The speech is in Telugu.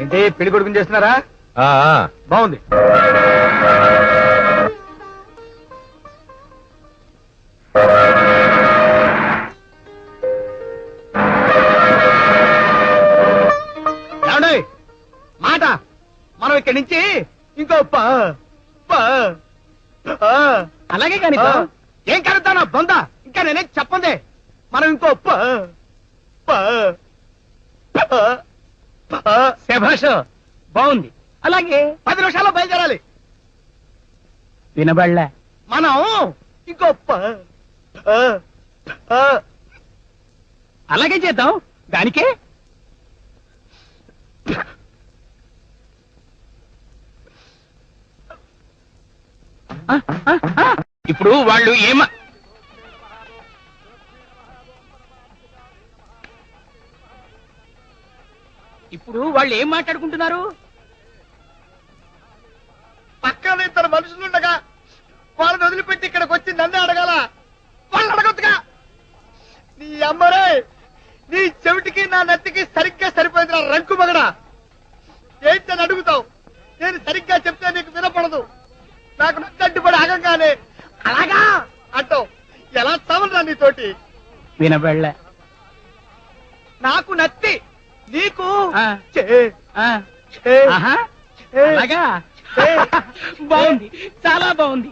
ఏంటి పెళ్లి కొడుకుని చేస్తున్నారా? బాగుంది. మాట మనం ఇక్కడి నుంచి ఇంకో అలాగే కానీ ఏం కలుగుతానా బొంద, ఇంకా నేనేం చెప్పందే. మనం ఇంకో శభాష్, బాగుంది. అలాగే 10 నిమిషాల్లో బయలుదేరాలి. వినబడలే. మనం ఇంకో అలాగే చేద్దాం. దానికే ఇప్పుడు వాళ్ళు ఏం మాట్లాడుకుంటున్నారు? పక్కన 2 మనుషులుండగా వాళ్ళని వదిలిపెట్టి ఇక్కడికి వచ్చి నన్నే అడగాల? వాళ్ళు అడగొద్దుగా. నీ అమ్మరే, నీ చెవిటికి నా నెత్తికి సరిగ్గా సరిపోయింది. రంకు మగడా, ఏంటని అడుగుతావు? నేను సరిగ్గా చెప్తే నీకు వినపడదు. నాకు నచ్చట్టుబడి ఆగంగానే అలాగా అంటావు. ఎలా చావరా నీతోటి? వినబడలే. నాకు నత్తి, నీకు బాగుంది, చాలా బాగుంది.